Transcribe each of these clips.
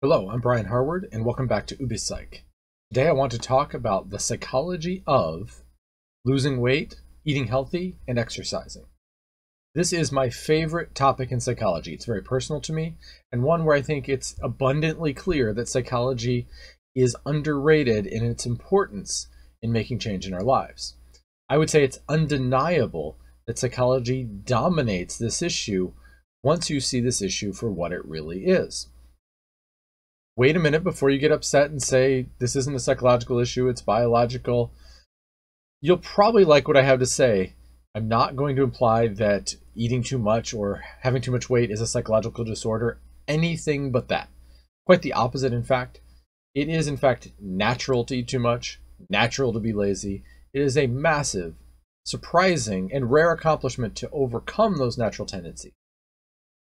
Hello, I'm Brian Harward, and welcome back to UbiPsych. Today I want to talk about the psychology of losing weight, eating healthy, and exercising. This is my favorite topic in psychology. It's very personal to me, and one where I think it's abundantly clear that psychology is underrated in its importance in making change in our lives. I would say it's undeniable that psychology dominates this issue once you see this issue for what it really is. Wait a minute before you get upset and say, this isn't a psychological issue, it's biological. You'll probably like what I have to say. I'm not going to imply that eating too much or having too much weight is a psychological disorder, anything but that. Quite the opposite, in fact. It is, in fact, natural to eat too much, natural to be lazy. It is a massive, surprising, and rare accomplishment to overcome those natural tendencies.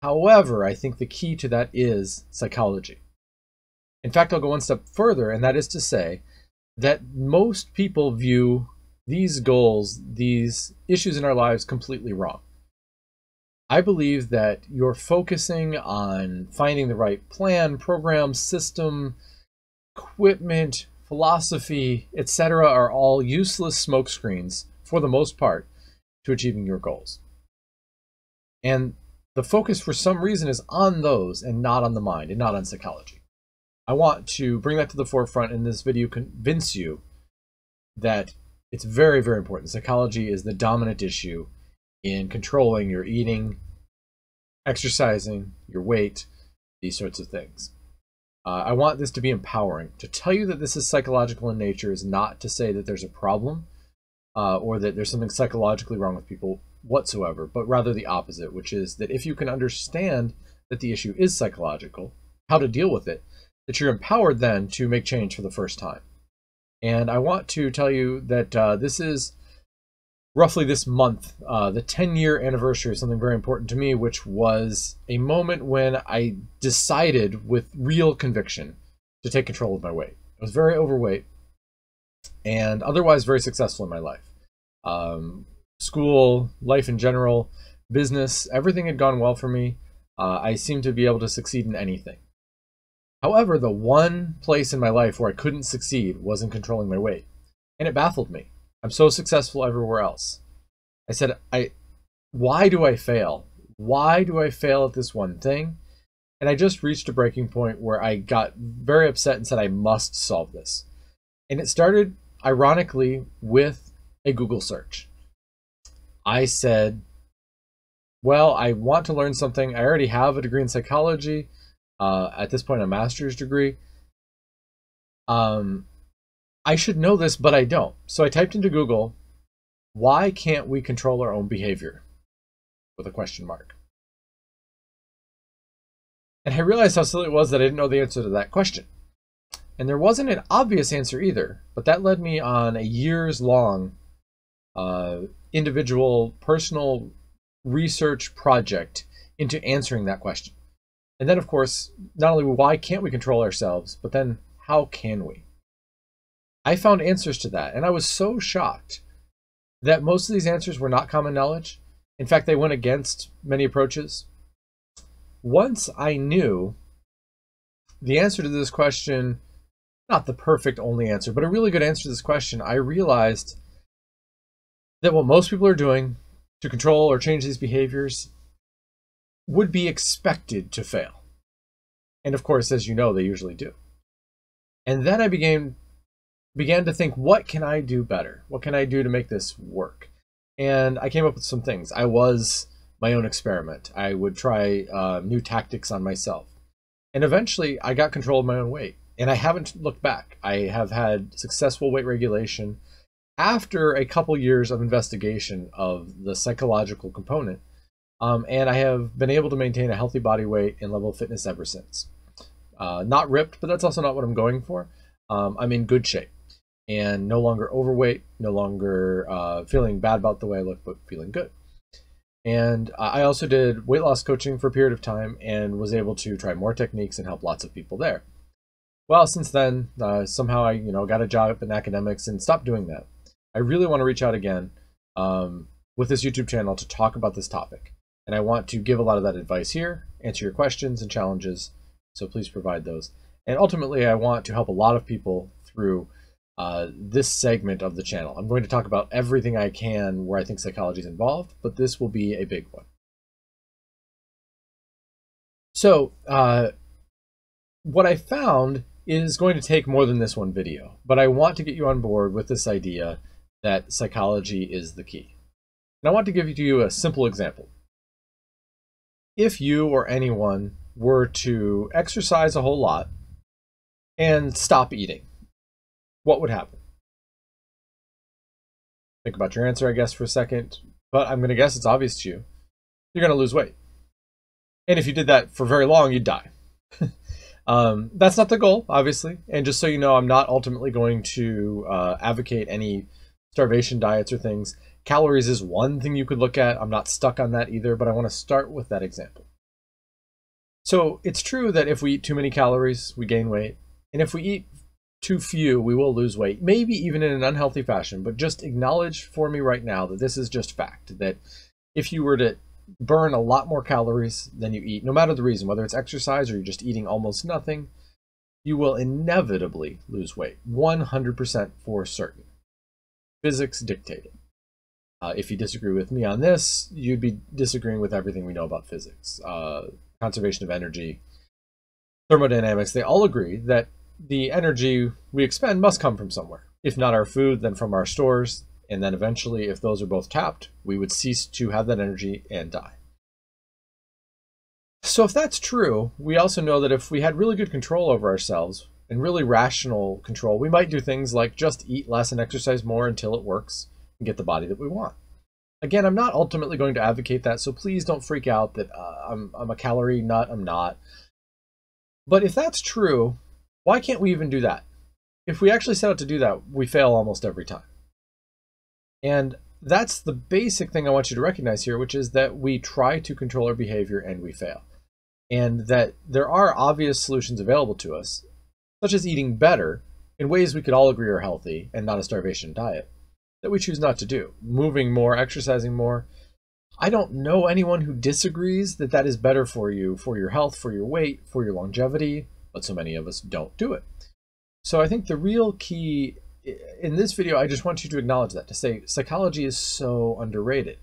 However, I think the key to that is psychology. In fact, I'll go one step further, and that is to say that most people view these goals, these issues in our lives, completely wrong. I believe that you're focusing on finding the right plan, program, system, equipment, philosophy, etc. are all useless smokescreens, for the most part, to achieving your goals. And the focus, for some reason, is on those and not on the mind and not on psychology. I want to bring that to the forefront in this video, convince you that it's very, very important. Psychology is the dominant issue in controlling your eating, exercising, your weight, these sorts of things. I want this to be empowering. To tell you that this is psychological in nature is not to say that there's a problem or that there's something psychologically wrong with people whatsoever, but rather the opposite, which is that if you can understand that the issue is psychological, how to deal with it, that you're empowered then to make change for the first time. And I want to tell you that this is roughly this month, the 10-year anniversary of something very important to me, which was a moment when I decided with real conviction to take control of my weight. I was very overweight and otherwise very successful in my life. School, life in general, business, everything had gone well for me. I seemed to be able to succeed in anything. However, the one place in my life where I couldn't succeed was in controlling my weight. And it baffled me. I'm so successful everywhere else. I said, why do I fail? Why do I fail at this one thing? And I just reached a breaking point where I got very upset and said, I must solve this. And it started, ironically, with a Google search. I said, well, I want to learn something. I already have a degree in psychology. At this point, a master's degree. I should know this, but I don't. So I typed into Google, why can't we control our own behavior? With a question mark. And I realized how silly it was that I didn't know the answer to that question. And there wasn't an obvious answer either, but that led me on a years-long individual, personal research project into answering that question. And then, of course, not only why can't we control ourselves, but then how can we? I found answers to that, and I was so shocked that most of these answers were not common knowledge. In fact, they went against many approaches. Once I knew the answer to this question, not the perfect only answer, but a really good answer to this question, I realized that what most people are doing to control or change these behaviors would be expected to fail. And of course, as you know, they usually do. And then I began to think, what can I do better? What can I do to make this work? And I came up with some things. I was my own experiment. I would try new tactics on myself. And eventually, I got control of my own weight. And I haven't looked back. I have had successful weight regulation after a couple years of investigation of the psychological component. And I have been able to maintain a healthy body weight and level of fitness ever since. Not ripped, but that's also not what I'm going for. I'm in good shape and no longer overweight, no longer feeling bad about the way I look, but feeling good. And I also did weight loss coaching for a period of time and was able to try more techniques and help lots of people there. Well, since then, somehow I got a job in academics and stopped doing that. I really want to reach out again with this YouTube channel to talk about this topic. And I want to give a lot of that advice here, answer your questions and challenges, So please provide those. And ultimately, I want to help a lot of people through this segment of the channel. I'm going to talk about everything I can where I think psychology is involved, but this will be a big one. So what I found is going to take more than this one video, but I want to get you on board with this idea that psychology is the key. And I want to give you a simple example. If you or anyone were to exercise a whole lot and stop eating, what would happen? Think about your answer, I guess, for a second, but I'm going to guess it's obvious to you. You're going to lose weight. And if you did that for very long, you'd die. That's not the goal, obviously. And just so you know, I'm not ultimately going to advocate any starvation diets or things. Calories is one thing you could look at. I'm not stuck on that either, but I want to start with that example. So it's true that if we eat too many calories, we gain weight. And if we eat too few, we will lose weight, maybe even in an unhealthy fashion. But just acknowledge for me right now that this is just fact, that if you were to burn a lot more calories than you eat, no matter the reason, whether it's exercise or you're just eating almost nothing, you will inevitably lose weight, 100% for certain. Physics dictate it. If you disagree with me on this, you'd be disagreeing with everything we know about physics. Conservation of energy, thermodynamics, they all agree that the energy we expend must come from somewhere. If not our food, then from our stores. And then eventually, if those are both tapped, we would cease to have that energy and die. So if that's true, we also know that if we had really good control over ourselves and really rational control, we might do things like just eat less and exercise more until it works and get the body that we want. Again, I'm not ultimately going to advocate that, so please don't freak out that I'm a calorie nut. I'm not. But if that's true, why can't we even do that? If we actually set out to do that, we fail almost every time. And that's the basic thing I want you to recognize here, which is that we try to control our behavior and we fail. And that there are obvious solutions available to us, such as eating better in ways we could all agree are healthy and not a starvation diet, that we choose not to do. Moving more, exercising more. I don't know anyone who disagrees that that is better for you, for your health, for your weight, for your longevity, but so many of us don't do it. So I think the real key in this video, I just want you to acknowledge that, to say psychology is so underrated.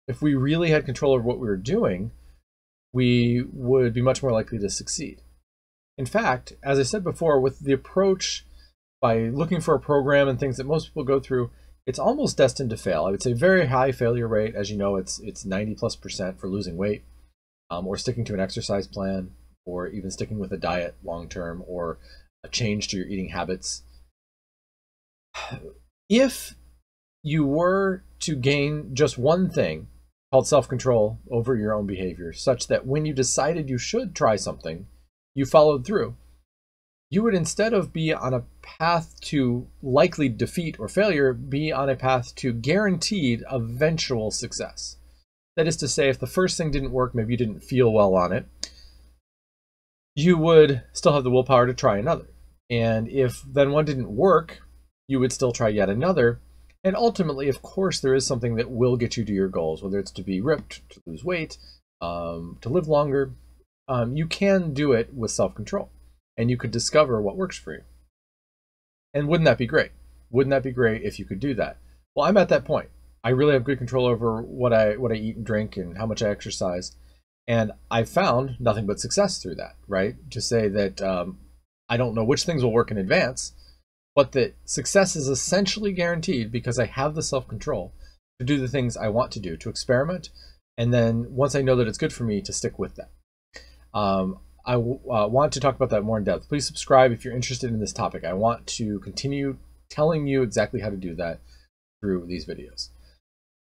If we really had control over what we were doing, we would be much more likely to succeed. In fact, as I said before, with the approach by looking for a program and things that most people go through, it's almost destined to fail. I would say very high failure rate. As you know, it's 90+% for losing weight, or sticking to an exercise plan, or even sticking with a diet long term, or a change to your eating habits. If you were to gain just one thing called self-control over your own behavior, such that when you decided you should try something, you followed through, you would, instead of be on a path to likely defeat or failure, be on a path to guaranteed eventual success. That is to say, if the first thing didn't work, maybe you didn't feel well on it, you would still have the willpower to try another. And if then one didn't work, you would still try yet another. And ultimately, of course, there is something that will get you to your goals, whether it's to be ripped, to lose weight, to live longer. You can do it with self-control, and you could discover what works for you. And wouldn't that be great? Wouldn't that be great if you could do that? Well, I'm at that point. I really have good control over what I eat and drink and how much I exercise. And I've found nothing but success through that, right? To say that I don't know which things will work in advance, but that success is essentially guaranteed because I have the self-control to do the things I want to do, to experiment, and then once I know that it's good for me, to stick with that. I want to talk about that more in depth. Please subscribe if you're interested in this topic. I want to continue telling you exactly how to do that through these videos.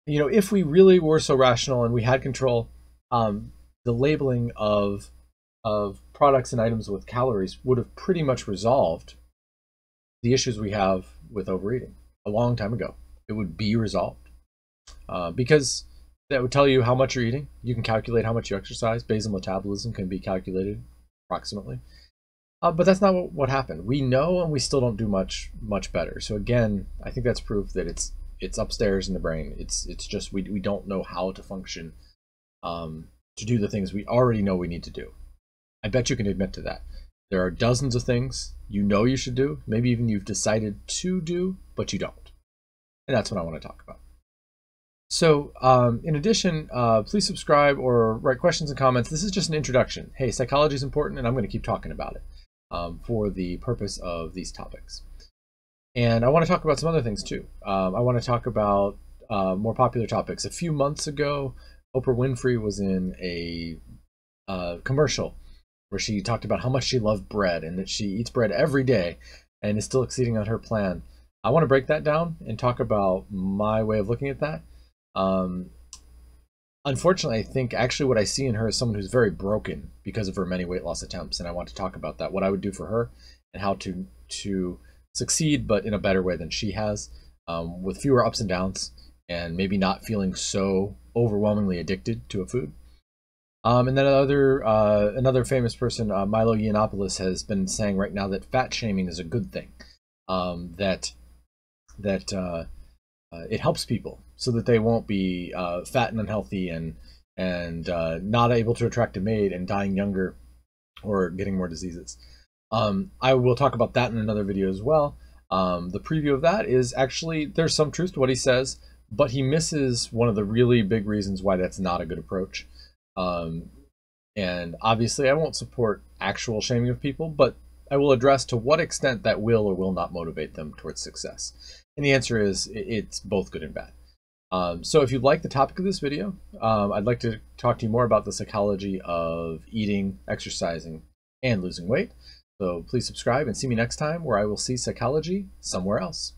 You know, if we really were so rational and we had control, the labeling of products and items with calories would have pretty much resolved the issues we have with overeating a long time ago. It would be resolved because that would tell you how much you're eating. You can calculate how much you exercise. Basal metabolism can be calculated approximately. But that's not what happened. We know, and we still don't do much better. So again, I think that's proof that it's upstairs in the brain. It's just we don't know how to function to do the things we already know we need to do. I bet you can admit to that. There are dozens of things you know you should do, maybe even you've decided to do, but you don't. And that's what I want to talk about. So in addition, please subscribe or write questions and comments. This is just an introduction. Hey, psychology is important, and I'm going to keep talking about it for the purpose of these topics. And I want to talk about some other things too. I want to talk about more popular topics. A few months ago, Oprah Winfrey was in a commercial where she talked about how much she loved bread and that she eats bread every day and is still exceeding on her plan. I want to break that down and talk about my way of looking at that. Unfortunately, I think actually what I see in her is someone who's very broken because of her many weight loss attempts, and I want to talk about that, what I would do for her and how to succeed, but in a better way than she has, with fewer ups and downs, and maybe not feeling so overwhelmingly addicted to a food. And then another famous person, Milo Yiannopoulos, has been saying right now that fat shaming is a good thing, that it helps people so that they won't be fat and unhealthy and not able to attract a mate and dying younger or getting more diseases. I will talk about that in another video as well. The preview of that is actually, there's some truth to what he says, but he misses one of the really big reasons why that's not a good approach. And obviously I won't support actual shaming of people, but I will address to what extent that will or will not motivate them towards success. And the answer is it's both good and bad. So if you like the topic of this video, I'd like to talk to you more about the psychology of eating, exercising, and losing weight. So please subscribe and see me next time where I will see psychology somewhere else.